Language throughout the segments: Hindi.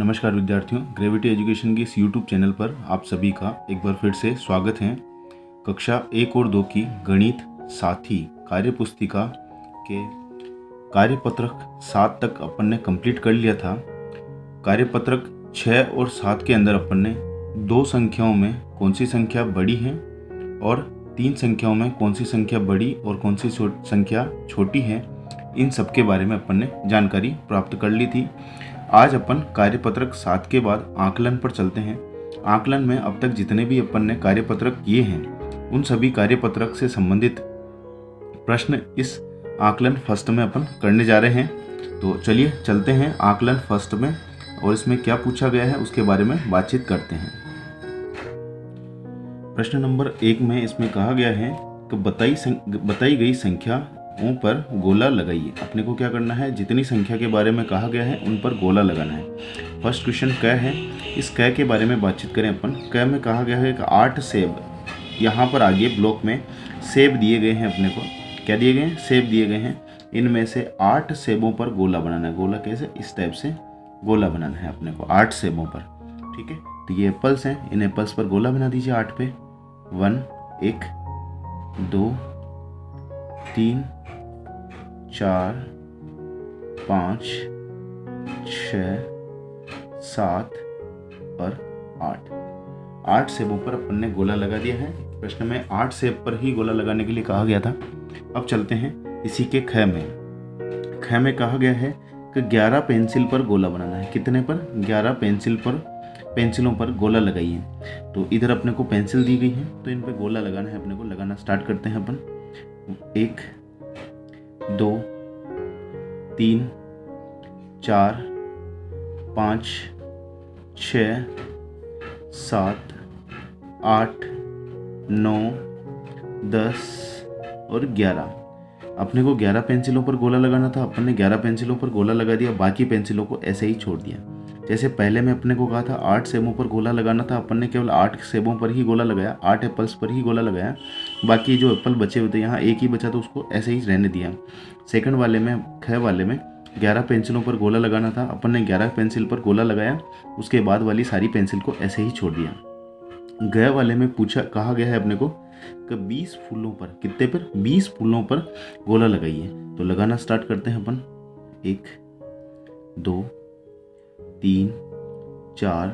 नमस्कार विद्यार्थियों, ग्रेविटी एजुकेशन के इस यूट्यूब चैनल पर आप सभी का एक बार फिर से स्वागत है। कक्षा 1 और 2 की गणित साथी कार्यपुस्तिका के कार्यपत्रक 7 तक अपन ने कंप्लीट कर लिया था। कार्यपत्रक 6 और 7 के अंदर अपन ने 2 संख्याओं में कौन सी संख्या बड़ी है और 3 संख्याओं में कौन सी संख्या बड़ी और कौन सी संख्या छोटी है, इन सब के बारे में अपन ने जानकारी प्राप्त कर ली थी। आज अपन कार्यपत्रक 7 के बाद आकलन पर चलते हैं। आकलन में अब तक जितने भी अपन ने कार्यपत्रक किए हैं उन सभी कार्यपत्रक से संबंधित प्रश्न इस आकलन फर्स्ट में अपन करने जा रहे हैं। तो चलिए चलते हैं आकलन फर्स्ट में और इसमें क्या पूछा गया है उसके बारे में बातचीत करते हैं। प्रश्न नंबर 1 में इसमें कहा गया है कि बताई गई संख्या पर गोला लगाइए। अपने को क्या करना है, जितनी संख्या के बारे में कहा गया है उन पर गोला लगाना है। फर्स्ट क्वेश्चन क है, इस क के बारे में बातचीत करें अपन। क में कहा गया है कि 8 सेब, यहाँ पर आगे ब्लॉक में सेब दिए गए हैं। अपने को क्या दिए गए हैं, सेब दिए गए हैं। इनमें से 8 सेबों पर गोला बनाना है। गोला कैसे, इस टाइप से गोला बनाना है अपने को 8 सेबों पर। ठीक है, तो ये एप्पल्स हैं, इन एप्पल्स पर गोला बना दीजिए 8 पे। 1 2 3 4 5 6 7 और 8 सेबों पर अपन ने गोला लगा दिया है। प्रश्न में 8 सेब पर ही गोला लगाने के लिए कहा गया था। अब चलते हैं इसी के ख में। ख में कहा गया है कि 11 पेंसिल पर गोला बनाना है। कितने पर, 11 पेंसिलों पर गोला लगाइए। तो इधर अपने को पेंसिल दी गई है तो इन पर गोला लगाना है। अपने को लगाना स्टार्ट करते हैं अपन। 1 2 3 4 5 6 7 8 9 10 और 11। अपने को 11 पेंसिलों पर गोला लगाना था। अपन ने 11 पेंसिलों पर गोला लगा दिया, बाकी पेंसिलों को ऐसे ही छोड़ दिया। जैसे पहले में अपने को कहा था 8 सेबों पर गोला लगाना था, अपन ने केवल 8 सेबों पर ही गोला लगाया, 8 एप्पल्स पर ही गोला लगाया। बाकी जो एप्पल बचे हुए थे, यहाँ एक ही बचा तो उसको ऐसे ही रहने दिया। सेकंड वाले में, ख वाले में 11 पेंसिलों पर गोला लगाना था, अपन ने 11 पेंसिल पर गोला लगाया, उसके बाद वाली सारी पेंसिल को ऐसे ही छोड़ दिया। ग वाले में कहा गया है अपने को कि 20 फूलों पर, कितने पर, 20 फूलों पर गोला लगाइए। तो लगाना स्टार्ट करते हैं अपन। 1 2 3 4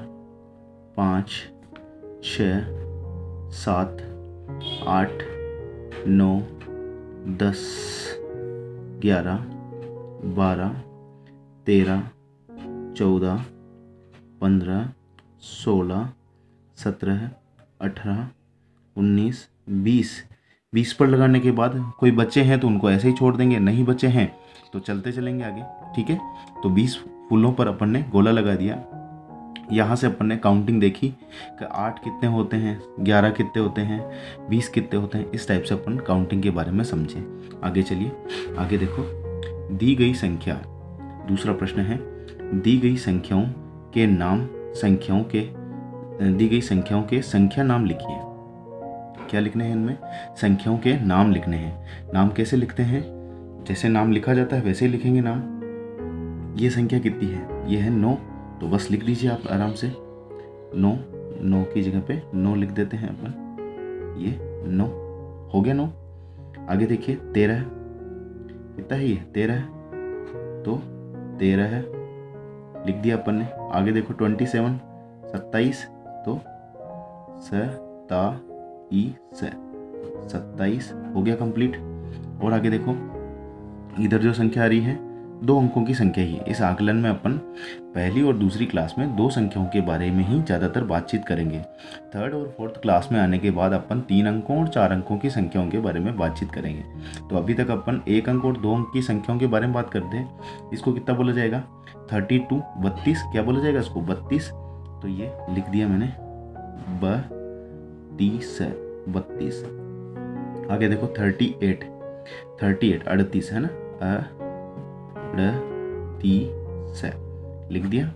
5 6 7 8 9 10 11 12 13 14 15 16 17 18 19 20 पर लगाने के बाद कोई बच्चे हैं तो उनको ऐसे ही छोड़ देंगे, नहीं बच्चे हैं तो चलते चलेंगे आगे। ठीक है, तो 20 फूलों पर अपन ने गोला लगा दिया। यहाँ से अपन ने काउंटिंग देखी कि 8 कितने होते हैं, 11 कितने होते हैं, 20 कितने होते हैं। इस टाइप से अपन काउंटिंग के बारे में समझे। आगे चलिए, आगे देखो, दी गई संख्या। दूसरा प्रश्न है, दी गई संख्याओं के संख्या नाम लिखिए। क्या लिखने हैं इनमें, संख्याओं के नाम लिखने हैं। नाम कैसे लिखते हैं, जैसे नाम लिखा जाता है वैसे ही लिखेंगे नाम। ये संख्या कितनी है, ये है 9, तो बस लिख दीजिए आप आराम से 9 की जगह पे 9 लिख देते हैं अपन। ये 9 हो गया 9। आगे देखिए 13, कितना है ये, 13 है तो 13 है, लिख दिया अपन ने। आगे देखो 27 तो 27 हो गया कंप्लीट। और आगे देखो, इधर जो संख्या आ रही है 2 अंकों की संख्या ही है। इस आकलन में अपन पहली और दूसरी क्लास में 2 संख्याओं के बारे में ही ज़्यादातर बातचीत करेंगे। थर्ड और फोर्थ क्लास में आने के बाद अपन 3 अंकों और 4 अंकों की संख्याओं के बारे में बातचीत करेंगे। तो अभी तक अपन 1 अंक और 2 अंक की संख्याओं के बारे में बात करते हैं। इसको कितना बोला जाएगा, 32 क्या बोला जाएगा इसको, 32। तो ये लिख दिया मैंने 32। आगे देखो 38 38 है ना, 38 लिख दिया।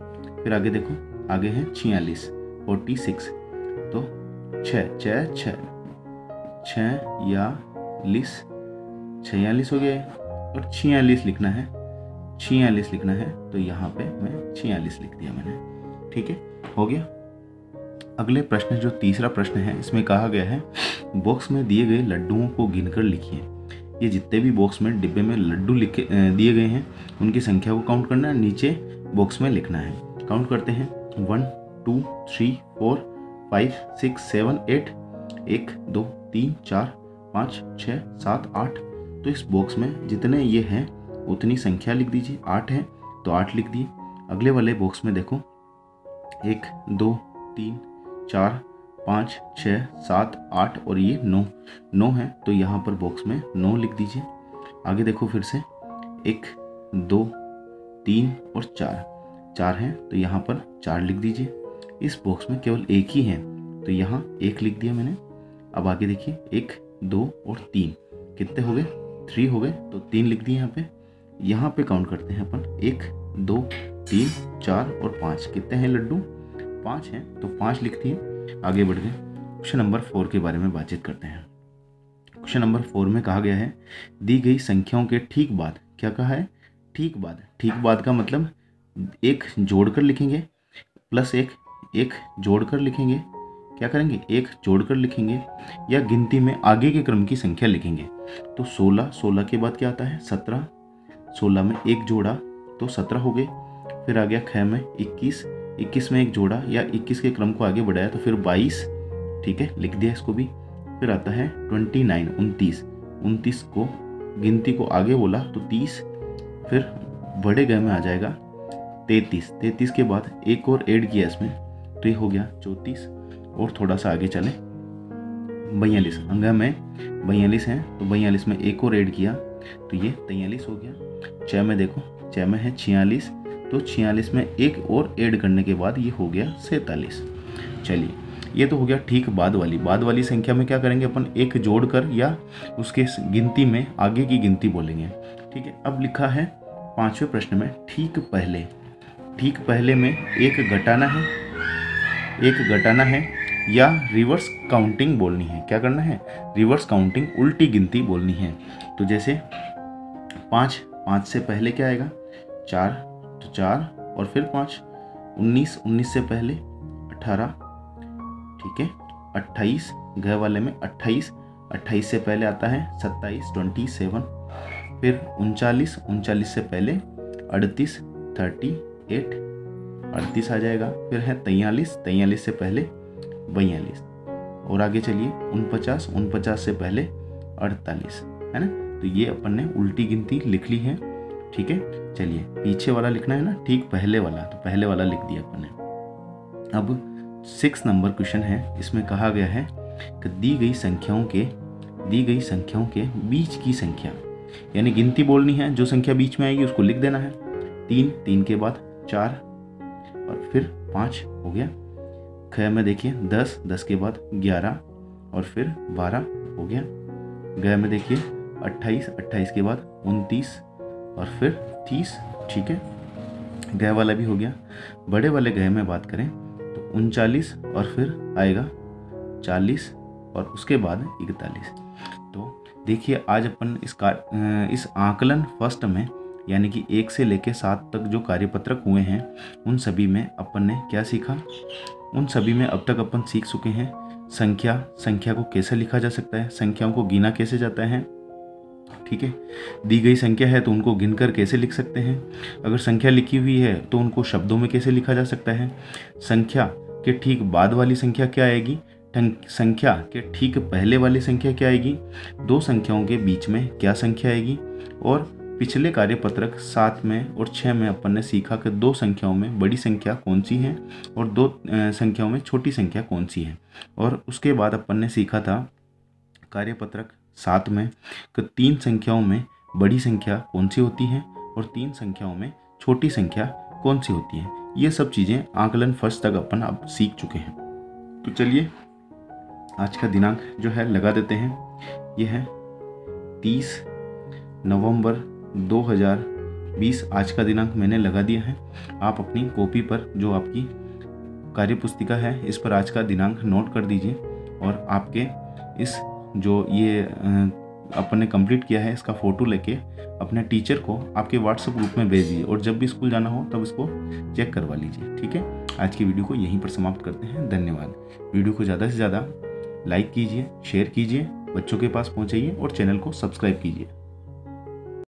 फिर आगे देखो, आगे है 46 तो 46 हो गया और 46 लिखना है। 46 लिखना है तो यहाँ पे मैं 46 लिख दिया मैंने। ठीक है, हो गया। अगले प्रश्न जो तीसरा प्रश्न है, इसमें कहा गया है बॉक्स में दिए गए लड्डुओं को गिनकर लिखिए। ये जितने भी बॉक्स में डिब्बे में लड्डू लिखे दिए गए हैं उनकी संख्या को काउंट करना है, नीचे बॉक्स में लिखना है। काउंट करते हैं 1 2 3 4 5 6 7 8 1 2 3 4 5 6 7 8। तो इस बॉक्स में जितने ये हैं उतनी संख्या लिख दीजिए। 8 है तो 8 लिख दिए। अगले वाले बॉक्स में देखो 1 2 3 4 5 6 7 8 और ये 9 है तो यहाँ पर बॉक्स में 9 लिख दीजिए। आगे देखो फिर से 1 2 3 और 4 हैं तो यहाँ पर 4 लिख दीजिए। इस बॉक्स में केवल एक ही है तो यहाँ 1 लिख दिया मैंने। अब आगे देखिए 1 2 और 3 कितने हो गए, 3 हो गए तो 3 लिख दिए यहाँ पे काउंट करते हैं अपन 1 2 3 4 और 5 कितने हैं लड्डू, 5 हैं तो 5 लिख दिए। आगे बढ़ गए क्वेश्चन नंबर 4 के बारे में बातचीत करते हैं। क्वेश्चन नंबर 4 में कहा गया है दी गई संख्याओं के ठीक बाद, क्या कहा है, ठीक बाद का मतलब एक जोड़कर लिखेंगे प्लस एक जोड़कर लिखेंगे, क्या करेंगे, एक जोड़कर लिखेंगे या गिनती में आगे के क्रम की संख्या लिखेंगे। तो 16 के बाद क्या आता है 17, 16 में एक जोड़ा तो 17 हो गए। फिर आ गया ख में 21 में एक जोड़ा या 21 के क्रम को आगे बढ़ाया तो फिर 22, ठीक है, लिख दिया इसको भी। फिर आता है 29 29 को गिनती को आगे बोला तो 30, फिर बड़े ग में आ जाएगा 33 के बाद एक और ऐड किया इसमें तो ये हो गया 34 और थोड़ा सा आगे चले 42, अंग में 42 है तो 42 में एक और ऐड किया तो ये 43 हो गया। 6 में देखो 6 में है 46 तो 46 में एक और ऐड करने के बाद ये हो गया 47। चलिए ये तो हो गया ठीक बाद वाली संख्या में क्या करेंगे अपन, एक जोड़कर या उसके गिनती में आगे की गिनती बोलेंगे, ठीक है। अब लिखा है 5वें प्रश्न में ठीक पहले में एक घटाना है या रिवर्स काउंटिंग बोलनी है, क्या करना है, रिवर्स काउंटिंग उल्टी गिनती बोलनी है। तो जैसे 5 से पहले क्या आएगा 4 तो 4 और फिर 5, 19 से पहले 18, ठीक है, 28 घ वाले में 28 से पहले आता है 27 27, फिर 39 से पहले 38 38 आ जाएगा। फिर है 43 से पहले 42 और आगे चलिए 49 से पहले 48, है ना। तो ये अपन ने उल्टी गिनती लिख ली है, ठीक है। चलिए पीछे वाला लिखना है ना, ठीक पहले वाला, तो पहले वाला लिख दिया अपन ने। अब 6 नंबर क्वेश्चन है, इसमें कहा गया है कि दी गई संख्याओं के बीच की संख्या, यानी गिनती बोलनी है, जो संख्या बीच में आएगी उसको लिख देना है। 3 के बाद 4 और फिर 5 हो गया। ख में देखिए 10 के बाद 11 और फिर 12 हो गया। ग में देखिए 28 के बाद 29 और फिर 30, ठीक है, ग वाला भी हो गया। बड़े वाले ग में बात करें तो 39 और फिर आएगा 40 और उसके बाद 41। तो देखिए आज अपन इस आकलन फर्स्ट में यानी कि 1 से लेकर 7 तक जो कार्यपत्रक हुए हैं उन सभी में अपन ने क्या सीखा, उन सभी में अब तक अपन सीख चुके हैं संख्या को कैसे लिखा जा सकता है, संख्याओं को गिना कैसे जाता है, ठीक है। दी गई संख्या है तो उनको गिनकर कैसे लिख सकते हैं, अगर संख्या लिखी हुई है तो उनको शब्दों में कैसे लिखा जा सकता है, संख्या के ठीक बाद वाली संख्या क्या आएगी, संख्या के ठीक पहले वाली संख्या क्या आएगी, दो संख्याओं के बीच में क्या संख्या आएगी। और पिछले कार्यपत्रक 7 में और 6 में अपन ने सीखा कि दो संख्याओं में बड़ी संख्या कौन सी है और दो संख्याओं में छोटी संख्या कौन सी है। और उसके बाद अपन ने सीखा था कार्यपत्रक 7 में कि 3 संख्याओं में बड़ी संख्या कौन सी होती है और 3 संख्याओं में छोटी संख्या कौन सी होती है। ये सब चीज़ें आकलन फर्स्ट तक अपन अब सीख चुके हैं। तो चलिए आज का दिनांक जो है लगा देते हैं, ये है 30 नवंबर 2020 आज का दिनांक मैंने लगा दिया है। आप अपनी कॉपी पर जो आपकी कार्यपुस्तिका है इस पर आज का दिनांक नोट कर दीजिए और आपके इस जो ये आपने कंप्लीट किया है इसका फ़ोटो लेके अपने टीचर को आपके व्हाट्सएप ग्रुप में भेज दीजिए और जब भी स्कूल जाना हो तब इसको चेक करवा लीजिए। ठीक है, आज की वीडियो को यहीं पर समाप्त करते हैं। धन्यवाद। वीडियो को ज़्यादा से ज़्यादा लाइक कीजिए, शेयर कीजिए, बच्चों के पास पहुँचाइए और चैनल को सब्सक्राइब कीजिए।